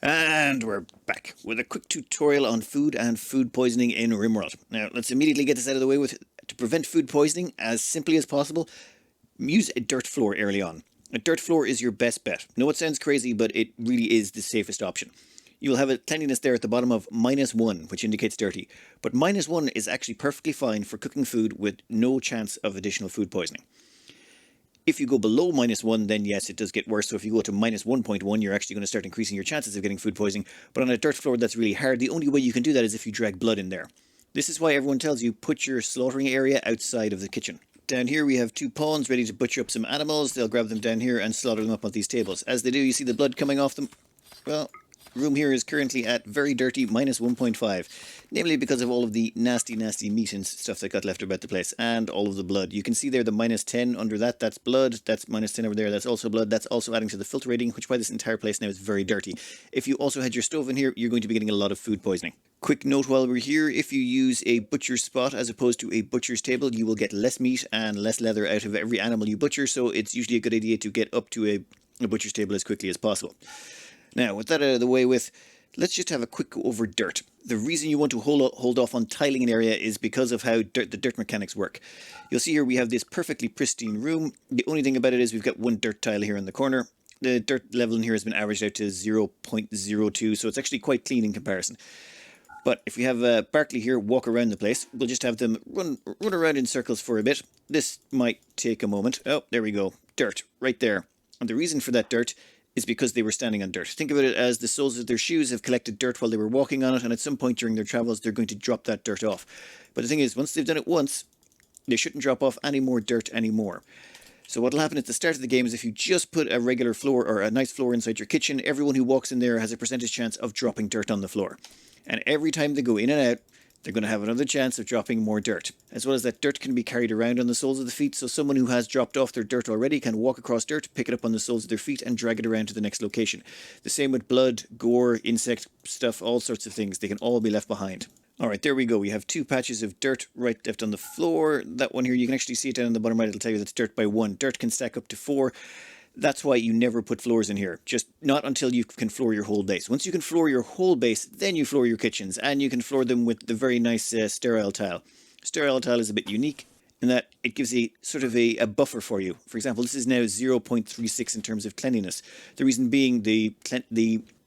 And we're back with a quick tutorial on food and food poisoning in Rimworld. Now, let's immediately get this out of the way with to prevent food poisoning as simply as possible. Use a dirt floor early on. A dirt floor is your best bet. I know it sounds crazy, but it really is the safest option. You'll have a cleanliness there at the bottom of -1, which indicates dirty. But -1 is actually perfectly fine for cooking food with no chance of additional food poisoning. If you go below -1, then yes, it does get worse. So if you go to -1.1, you're actually going to start increasing your chances of getting food poisoning. But on a dirt floor, that's really hard. The only way you can do that is if you drag blood in there. This is why everyone tells you put your slaughtering area outside of the kitchen. Down here we have 2 pawns ready to butcher up some animals. They'll grab them down here and slaughter them up on these tables. As they do, you see the blood coming off them. Well, room here is currently at very dirty -1.5, namely because of all of the nasty meat and stuff that got left about the place, and all of the blood. You can see there the -10 under that, that's blood, that's -10 over there, that's also blood, that's also adding to the filter rating, which is why this entire place now is very dirty. If you also had your stove in here, you're going to be getting a lot of food poisoning. Quick note while we're here, if you use a butcher's spot as opposed to a butcher's table, you will get less meat and less leather out of every animal you butcher, so it's usually a good idea to get up to a butcher's table as quickly as possible. Now, with that out of the way with, let's just have a quick go over dirt. The reason you want to hold off on tiling an area is because of how the dirt mechanics work. You'll see here we have this perfectly pristine room. The only thing about it is we've got 1 dirt tile here in the corner. The dirt level in here has been averaged out to 0.02, so it's actually quite clean in comparison. But if we have Barkley here walk around the place, we'll just have them run around in circles for a bit. This might take a moment. Oh, there we go. Dirt, right there. And the reason for that dirt is because they were standing on dirt. Think of it as the soles of their shoes have collected dirt while they were walking on it, and at some point during their travels, they're going to drop that dirt off. But the thing is, once they've done it once, they shouldn't drop off any more dirt anymore. So what'll happen at the start of the game is if you just put a regular floor or a nice floor inside your kitchen, everyone who walks in there has a percentage chance of dropping dirt on the floor. And every time they go in and out, they're going to have another chance of dropping more dirt. As well as that dirt can be carried around on the soles of the feet, so someone who has dropped off their dirt already can walk across dirt, pick it up on the soles of their feet, and drag it around to the next location. The same with blood, gore, insect stuff, all sorts of things. They can all be left behind. Alright, there we go. We have 2 patches of dirt right left on the floor. That one here, you can actually see it down in the bottom right. It'll tell you that's dirt by 1. Dirt can stack up to 4. That's why you never put floors in here. Just not until you can floor your whole base. Once you can floor your whole base, then you floor your kitchens. And you can floor them with the very nice sterile tile. Sterile tile is a bit unique in that it gives a sort of a buffer for you. For example, this is now 0.36 in terms of cleanliness. The reason being the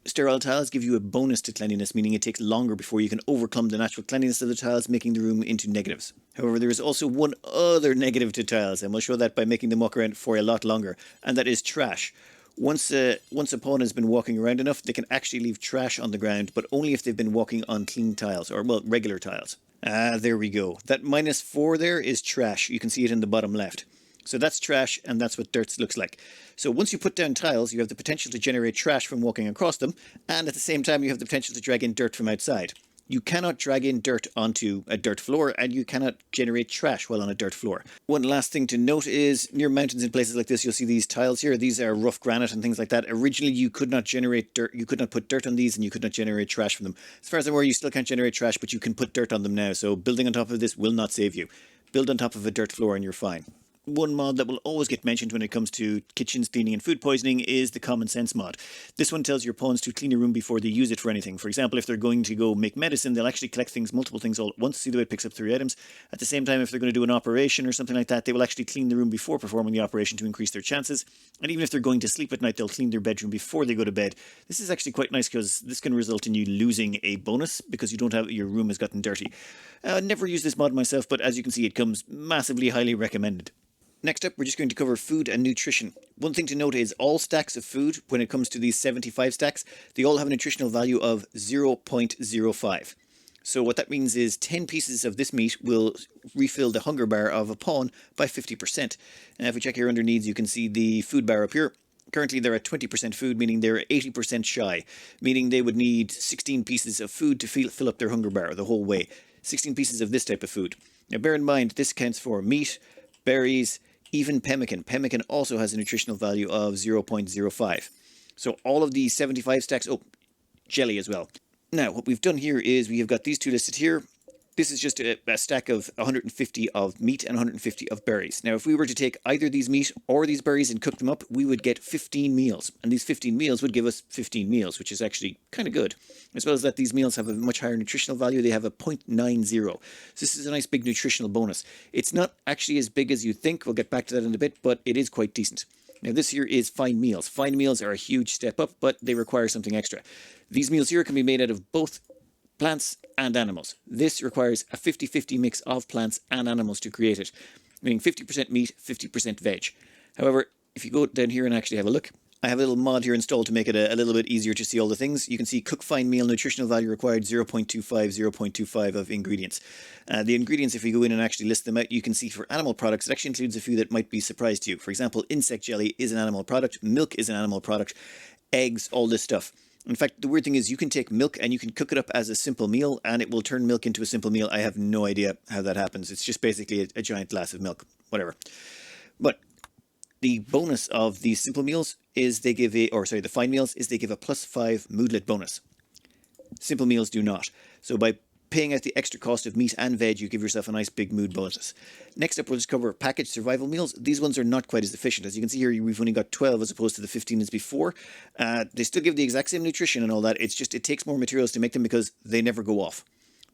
sterile tiles give you a bonus to cleanliness, meaning it takes longer before you can overcome the natural cleanliness of the tiles, making the room into negatives. However, there is also one other negative to tiles, and we'll show that by making them walk around for a lot longer, and that is trash. Once a pawn has been walking around enough, they can actually leave trash on the ground, but only if they've been walking on clean tiles, or, well, regular tiles. There we go. That -4 there is trash. You can see it in the bottom left. So that's trash, and that's what dirt looks like. So once you put down tiles, you have the potential to generate trash from walking across them, and at the same time you have the potential to drag in dirt from outside. You cannot drag in dirt onto a dirt floor, and you cannot generate trash while on a dirt floor. One last thing to note is, near mountains in places like this, you'll see these tiles here. These are rough granite and things like that. Originally, you could not generate dirt. You could not put dirt on these, and you could not generate trash from them. As far as I'm aware, you still can't generate trash, but you can put dirt on them now. So building on top of this will not save you. Build on top of a dirt floor, and you're fine. One mod that will always get mentioned when it comes to kitchens, cleaning and food poisoning is the common sense mod. This one tells your pawns to clean a room before they use it for anything. For example, if they're going to go make medicine, they'll actually collect multiple things all at once. See the way it picks up 3 items. At the same time, if they're going to do an operation or something like that, they will actually clean the room before performing the operation to increase their chances. And even if they're going to sleep at night, they'll clean their bedroom before they go to bed. This is actually quite nice because this can result in you losing a bonus because your room has gotten dirty. Never used this mod myself, but as you can see, it comes massively highly recommended. Next up, we're just going to cover food and nutrition. One thing to note is all stacks of food, when it comes to these 75 stacks, they all have a nutritional value of 0.05. So what that means is 10 pieces of this meat will refill the hunger bar of a pawn by 50%. And if we check here under needs, you can see the food bar up here. Currently, they're at 20% food, meaning they're 80% shy, meaning they would need 16 pieces of food to fill up their hunger bar the whole way. 16 pieces of this type of food. Now, bear in mind, this counts for meat, berries, even pemmican. Pemmican also has a nutritional value of 0.05. So all of these 75 stacks, jelly as well. Now, what we've done here is we have got these 2 listed here. This is just a stack of 150 of meat and 150 of berries. Now, if we were to take either these meat or these berries and cook them up, we would get 15 meals. And these 15 meals would give us 15 meals, which is actually kind of good. As well as that, these meals have a much higher nutritional value. They have a 0.90. So this is a nice big nutritional bonus. It's not actually as big as you think. We'll get back to that in a bit, but it is quite decent. Now, this here is fine meals. Fine meals are a huge step up, but they require something extra. These meals here can be made out of both plants and animals. This requires a 50-50 mix of plants and animals to create it, meaning 50% meat, 50% veg. However, if you go down here and actually have a look, I have a little mod here installed to make it a little bit easier to see all the things. You can see cook fine meal, nutritional value required 0.25, 0.25 of ingredients. The ingredients, if we go in and actually list them out, you can see for animal products, it actually includes a few that might be a surprise to you. For example, insect jelly is an animal product, milk is an animal product, eggs, all this stuff. In fact, the weird thing is you can take milk and you can cook it up as a simple meal and it will turn milk into a simple meal. I have no idea how that happens. It's just basically a giant glass of milk, whatever. But the bonus of these simple meals is they give the fine meals is they give a +5 moodlet bonus. Simple meals do not. So by paying out the extra cost of meat and veg, you give yourself a nice big mood bonus. Next up, we'll just cover packaged survival meals. These ones are not quite as efficient. As you can see here, we've only got 12 as opposed to the 15 as before. They still give the exact same nutrition and all that. It's just it takes more materials to make them because they never go off.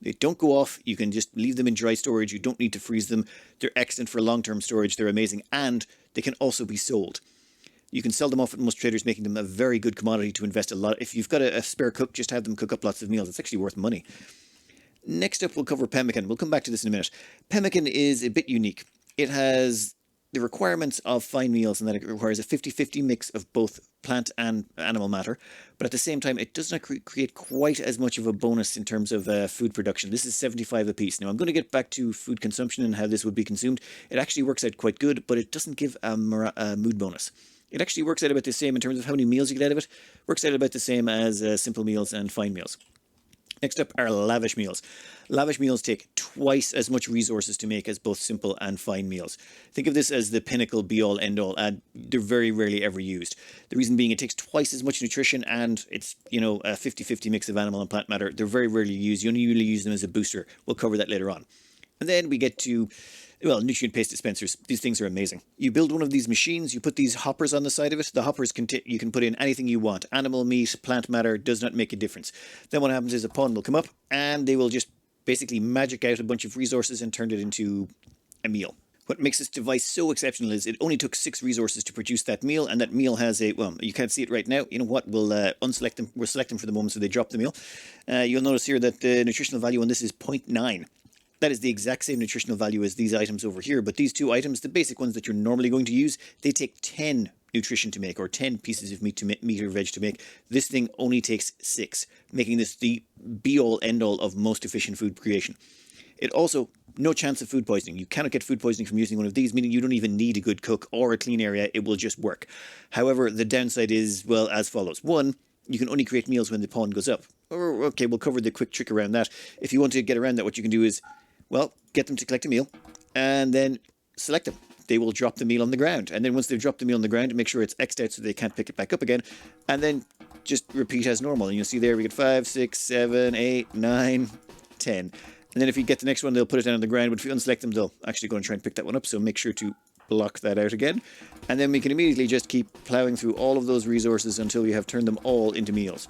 They don't go off. You can just leave them in dry storage. You don't need to freeze them. They're excellent for long-term storage. They're amazing. And they can also be sold. You can sell them off at most traders, making them a very good commodity to invest a lot. If you've got a spare cook, just have them cook up lots of meals. It's actually worth money. Next up, we'll cover pemmican. We'll come back to this in a minute. Pemmican is a bit unique. It has the requirements of fine meals in that it requires a 50-50 mix of both plant and animal matter. But at the same time, it does not create quite as much of a bonus in terms of food production. This is 75 apiece. Now, I'm going to get back to food consumption and how this would be consumed. It actually works out quite good, but it doesn't give a mood bonus. It actually works out about the same in terms of how many meals you get out of it. Works out about the same as simple meals and fine meals. Next up are lavish meals. Lavish meals take twice as much resources to make as both simple and fine meals. Think of this as the pinnacle, be-all, end-all, and they're very rarely ever used. The reason being it takes twice as much nutrition and it's, a 50-50 mix of animal and plant matter. They're very rarely used. You only really use them as a booster. We'll cover that later on. And then we get to nutrient paste dispensers. These things are amazing. You build one of these machines, you put these hoppers on the side of it. The hoppers, you can put in anything you want. Animal meat, plant matter, does not make a difference. Then what happens is a pawn will come up and they will just basically magic out a bunch of resources and turn it into a meal. What makes this device so exceptional is it only took 6 resources to produce that meal, and that meal has you can't see it right now. You know what? We'll unselect them. We'll select them for the moment so they drop the meal. You'll notice here that the nutritional value on this is 0.9. That is the exact same nutritional value as these items over here. But these two items, the basic ones that you're normally going to use, they take 10 nutrition to make, or 10 pieces of meat or veg to make. This thing only takes 6, making this the be-all, end-all of most efficient food creation. It also, no chance of food poisoning. You cannot get food poisoning from using one of these, meaning you don't even need a good cook or a clean area. It will just work. However, the downside is, as follows. 1, you can only create meals when the pawn goes up. Okay, we'll cover the quick trick around that. If you want to get around that, what you can do is, get them to collect a meal and then select them. They will drop the meal on the ground. And then once they've dropped the meal on the ground, make sure it's X'd out so they can't pick it back up again. And then just repeat as normal. And you'll see there we get 5, 6, 7, 8, 9, 10. And then if you get the next one, they'll put it down on the ground. But if you unselect them, they'll actually go and try and pick that one up. So make sure to block that out again. And then we can immediately just keep plowing through all of those resources until we have turned them all into meals.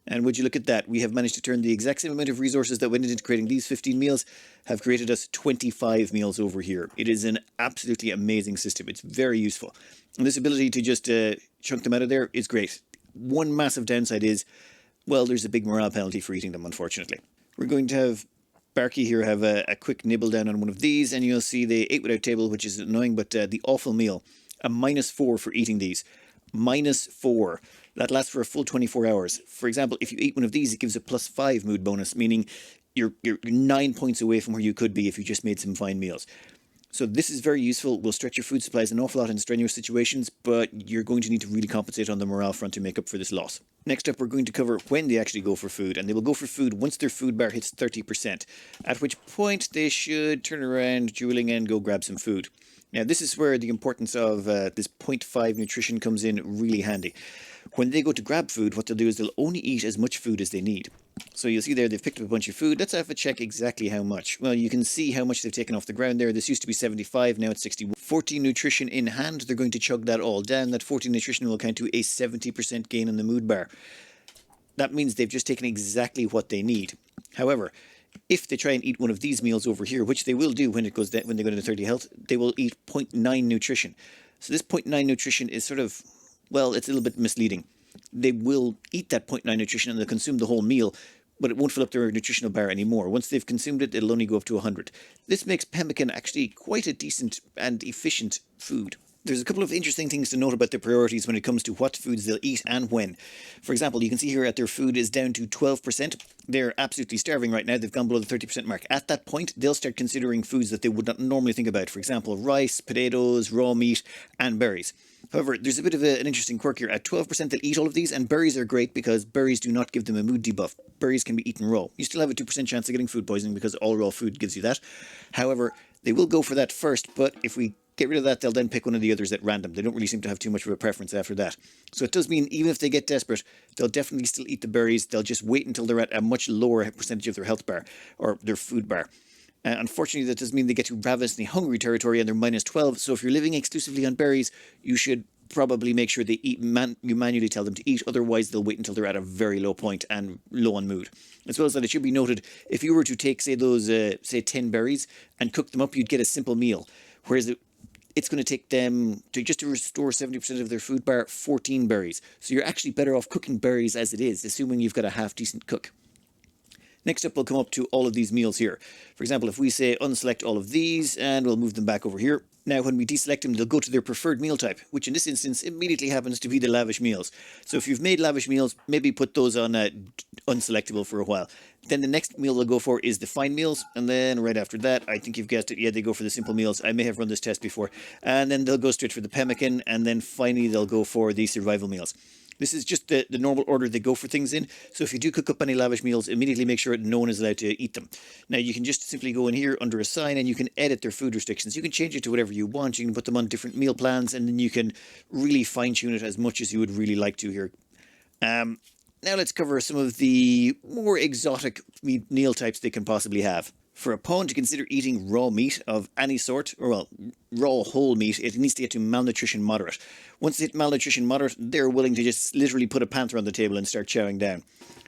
And would you look at that? We have managed to turn the exact same amount of resources that went into creating these 15 meals have created us 25 meals over here. It is an absolutely amazing system. It's very useful. And this ability to just chunk them out of there is great. One massive downside is, there's a big morale penalty for eating them, unfortunately. We're going to have Barky here have a quick nibble down on one of these, and you'll see they ate without table, which is annoying, but the awful meal, a -4 for eating these. -4. That lasts for a full 24 hours. For example, if you eat one of these, it gives a +5 mood bonus, meaning you're 9 points away from where you could be if you just made some fine meals. So this is very useful. Will stretch your food supplies an awful lot in strenuous situations, but you're going to need to really compensate on the morale front to make up for this loss. Next up, we're going to cover when they actually go for food, and they will go for food once their food bar hits 30%, at which point they should turn around, drooling, and go grab some food. Now, this is where the importance of this 0.5 nutrition comes in really handy. When they go to grab food, what they'll do is they'll only eat as much food as they need. So you'll see there they've picked up a bunch of food. Let's have a check exactly how much. Well, you can see how much they've taken off the ground there. This used to be 75, now it's 61. 14 nutrition in hand. They're going to chug that all down. That 14 nutrition will count to a 70% gain in the mood bar. That means they've just taken exactly what they need. However, if they try and eat one of these meals over here, which they will do when they go into 30 health, they will eat 0.9 nutrition. So this 0.9 nutrition is sort of, well, it's a little bit misleading. They will eat that 0.9 nutrition and they'll consume the whole meal, but it won't fill up their nutritional bar anymore. Once they've consumed it, it'll only go up to 100. This makes pemmican actually quite a decent and efficient food. There's a couple of interesting things to note about their priorities when it comes to what foods they'll eat and when. For example, you can see here that their food is down to 12%. They're absolutely starving right now. They've gone below the 30% mark. At that point, they'll start considering foods that they would not normally think about. For example, rice, potatoes, raw meat, and berries. However, there's a bit of an interesting quirk here. At 12%, they'll eat all of these, and berries are great because berries do not give them a mood debuff. Berries can be eaten raw. You still have a 2% chance of getting food poisoning because all raw food gives you that. However, they will go for that first, but if we get rid of that, they'll then pick one of the others at random. They don't really seem to have too much of a preference after that. So it does mean even if they get desperate, they'll definitely still eat the berries. They'll just wait until they're at a much lower percentage of their health bar or their food bar. Unfortunately, that does mean they get to ravenously hungry territory and they're minus 12. So if you're living exclusively on berries, you should probably make sure they eat. You manually tell them to eat. Otherwise, they'll wait until they're at a very low point and low on mood. As well as that, it should be noted, if you were to take, say, those, say 10 berries and cook them up, you'd get a simple meal. Whereas it's going to take them, to restore 70% of their food bar, 14 berries. So you're actually better off cooking berries as it is, assuming you've got a half-decent cook. Next up, we'll come up to all of these meals here. For example, if we say unselect all of these, and we'll move them back over here. Now, when we deselect them, they'll go to their preferred meal type, which in this instance immediately happens to be the lavish meals. So if you've made lavish meals, maybe put those on unselectable for a while. Then the next meal they'll go for is the fine meals, and then right after that, I think you've guessed it, yeah, they go for the simple meals. I may have run this test before. And then they'll go straight for the pemmican, and then finally they'll go for the survival meals. This is just the normal order they go for things in. So if you do cook up any lavish meals, immediately make sure no one is allowed to eat them. Now, you can just simply go in here under assign and you can edit their food restrictions. You can change it to whatever you want. You can put them on different meal plans and then you can really fine tune it as much as you would really like to here. Now let's cover some of the more exotic meal types they can possibly have. For a pawn to consider eating raw meat of any sort, or well, raw whole meat, it needs to get to malnutrition moderate. Once they hit malnutrition moderate, they're willing to just literally put a panther on the table and start chowing down.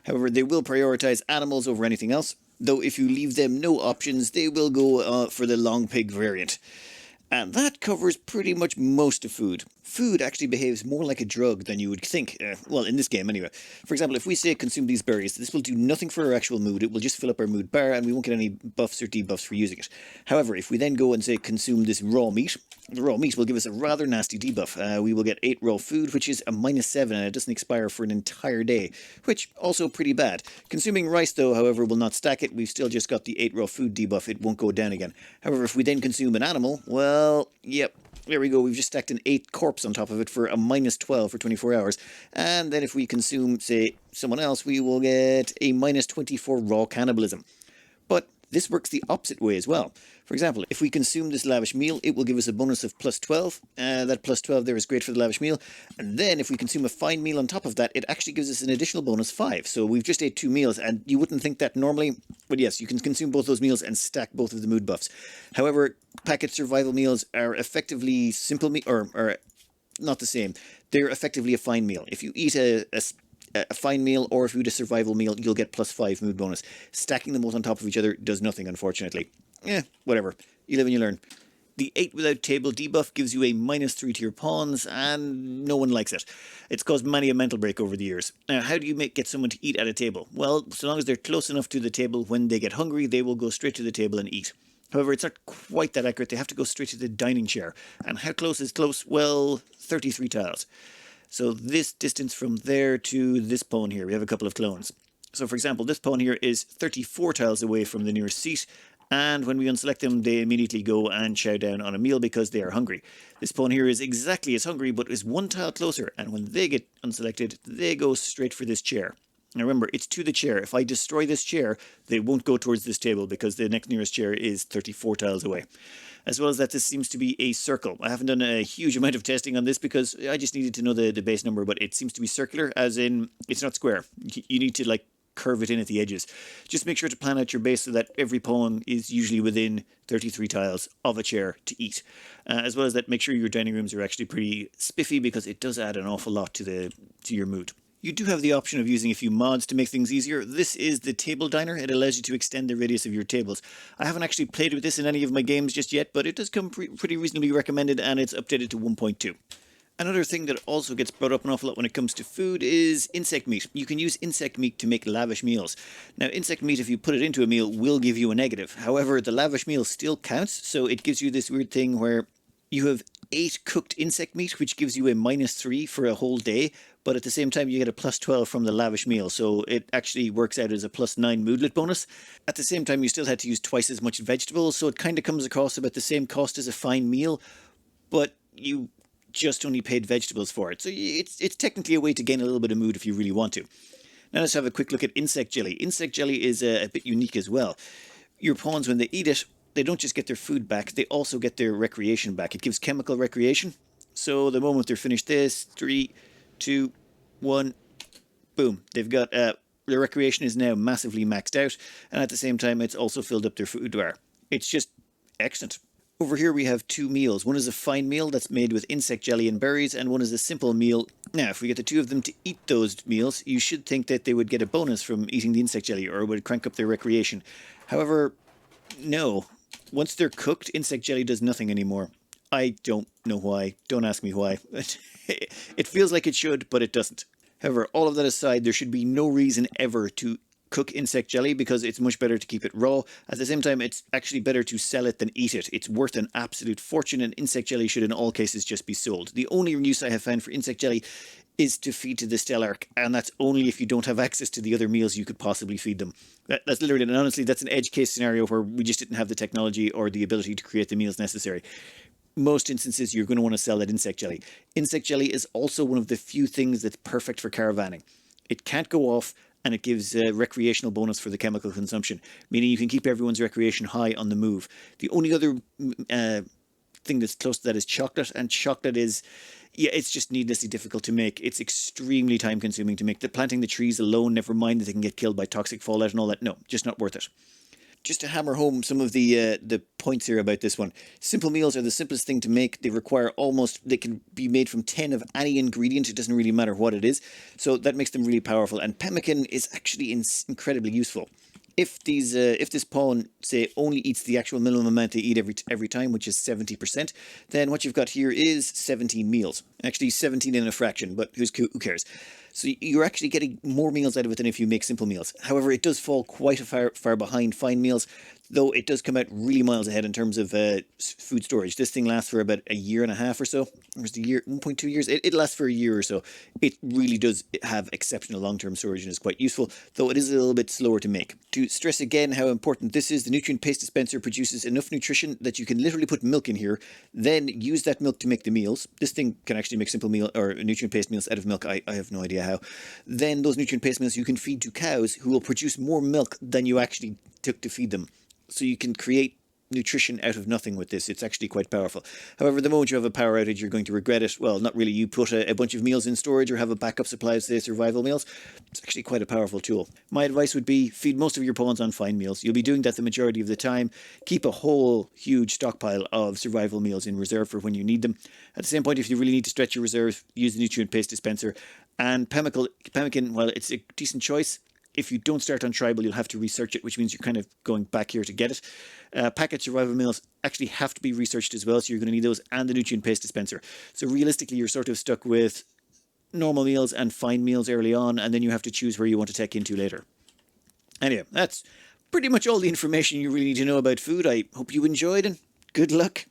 However, they will prioritize animals over anything else, though if you leave them no options, they will go for the long pig variant. And that covers pretty much most of food. Food actually behaves more like a drug than you would think. Well, in this game anyway. For example, if we say consume these berries, this will do nothing for our actual mood. It will just fill up our mood bar and we won't get any buffs or debuffs for using it. However, if we then go and say consume this raw meat, the raw meat will give us a rather nasty debuff. We will get 8 raw food, which is a -7, and it doesn't expire for an entire day, which also pretty bad. Consuming rice, though, however, will not stack it. We've still just got the 8 raw food debuff. It won't go down again. However, if we then consume an animal, well, yep, there we go. We've just stacked an 8 corpse on top of it for a -12 for 24 hours. And then if we consume, say, someone else, we will get a -24 raw cannibalism. But this works the opposite way as well. For example, if we consume this lavish meal, it will give us a bonus of +12. That +12 there is great for the lavish meal. And then if we consume a fine meal on top of that, it actually gives us an additional bonus 5. So we've just ate 2 meals, and you wouldn't think that normally. But yes, you can consume both those meals and stack both of the mood buffs. However, packet survival meals are effectively simple or not the same. They're effectively a fine meal. If you eat a fine meal or if you eat a survival meal, you'll get +5 mood bonus. Stacking them both on top of each other does nothing, unfortunately. Whatever. You live and you learn. The 8 without table debuff gives you a -3 to your pawns, and no one likes it. It's caused many a mental break over the years. Now, how do you get someone to eat at a table? Well, so long as they're close enough to the table, when they get hungry, they will go straight to the table and eat. However, it's not quite that accurate. They have to go straight to the dining chair. And how close is close? Well, 33 tiles. So this distance from there to this pawn here, we have a couple of clones. So for example, this pawn here is 34 tiles away from the nearest seat. And when we unselect them, they immediately go and chow down on a meal because they are hungry. This pawn here is exactly as hungry, but is 1 tile closer. And when they get unselected, they go straight for this chair. Now remember, it's to the chair. If I destroy this chair, they won't go towards this table because the next nearest chair is 34 tiles away. As well as that, this seems to be a circle. I haven't done a huge amount of testing on this because I just needed to know the base number, but it seems to be circular, as in it's not square. You need to curve it in at the edges. Just make sure to plan out your base so that every pawn is usually within 33 tiles of a chair to eat. As well as that, make sure your dining rooms are actually pretty spiffy, because it does add an awful lot to your mood. You do have the option of using a few mods to make things easier. This is the table diner. It allows you to extend the radius of your tables. I haven't actually played with this in any of my games just yet, but it does come pretty reasonably recommended, and it's updated to 1.2. Another thing that also gets brought up an awful lot when it comes to food is insect meat. You can use insect meat to make lavish meals. Now, insect meat, if you put it into a meal, will give you a negative. However, the lavish meal still counts, so it gives you this weird thing where you have 8 cooked insect meat, which gives you a -3 for a whole day, but at the same time you get a +12 from the lavish meal, so it actually works out as a +9 moodlet bonus. At the same time, you still had to use twice as much vegetables, so it kind of comes across about the same cost as a fine meal, but you just only paid vegetables for it. So it's technically a way to gain a little bit of mood if you really want to. Now let's have a quick look at insect jelly. Insect jelly is a bit unique as well. Your pawns, when they eat it, they don't just get their food back, they also get their recreation back. It gives chemical recreation. So the moment they're finished this, 3, 2, 1, boom. They've got, their recreation is now massively maxed out, and at the same time it's also filled up their food bar. It's just excellent. Over here we have 2 meals. One is a fine meal that's made with insect jelly and berries, and one is a simple meal. Now, if we get the 2 of them to eat those meals, you should think that they would get a bonus from eating the insect jelly, or would crank up their recreation. However, no. Once they're cooked, insect jelly does nothing anymore. I don't know why. Don't ask me why. It feels like it should, but it doesn't. However, all of that aside, there should be no reason ever to cook insect jelly, because it's much better to keep it raw. At the same time, it's actually better to sell it than eat it. It's worth an absolute fortune, and insect jelly should in all cases just be sold. The only use I have found for insect jelly is to feed to the Stellarch, and that's only if you don't have access to the other meals you could possibly feed them. That's literally, and honestly, that's an edge case scenario where we just didn't have the technology or the ability to create the meals necessary. Most instances, you're going to want to sell that insect jelly. Insect jelly is also one of the few things that's perfect for caravaning. It can't go off, and it gives a recreational bonus for the chemical consumption, meaning you can keep everyone's recreation high on the move. The only other thing that's close to that is chocolate, and chocolate is, yeah, it's just needlessly difficult to make. It's extremely time consuming to make. Planting the trees alone, never mind that they can get killed by toxic fallout and all that, no, just not worth it. Just to hammer home some of the points here about this one. Simple meals are the simplest thing to make. They can be made from 10 of any ingredient. It doesn't really matter what it is. So that makes them really powerful. And pemmican is actually incredibly useful. If this pawn, say, only eats the actual minimum amount they eat every time, which is 70%, then what you've got here is 17 meals. Actually, 17 in a fraction, but who cares? So you're actually getting more meals out of it than if you make simple meals. However, it does fall quite far behind fine meals, though it does come out really miles ahead in terms of food storage. This thing lasts for about a year and a half or so. Or is it 1.2 years? It lasts for a year or so. It really does have exceptional long-term storage and is quite useful, though it is a little bit slower to make. To stress again how important this is, the nutrient paste dispenser produces enough nutrition that you can literally put milk in here, then use that milk to make the meals. This thing can actually make simple meal or nutrient paste meals out of milk. I have no idea how. Then those nutrient paste meals you can feed to cows, who will produce more milk than you actually took to feed them. So you can create nutrition out of nothing with this. It's actually quite powerful. However, the moment you have a power outage, you're going to regret it. Well, not really. You put a bunch of meals in storage or have a backup supply of, say, survival meals. It's actually quite a powerful tool. My advice would be feed most of your pawns on fine meals. You'll be doing that the majority of the time. Keep a whole huge stockpile of survival meals in reserve for when you need them. At the same point, if you really need to stretch your reserve, use the nutrient paste dispenser. And pemmican, well, it's a decent choice. If you don't start on tribal, you'll have to research it, which means you're kind of going back here to get it. Packet survival meals actually have to be researched as well, so you're going to need those and the nutrient paste dispenser. So realistically, you're sort of stuck with normal meals and fine meals early on, and then you have to choose where you want to tech into later. Anyway, that's pretty much all the information you really need to know about food. I hope you enjoyed, and good luck.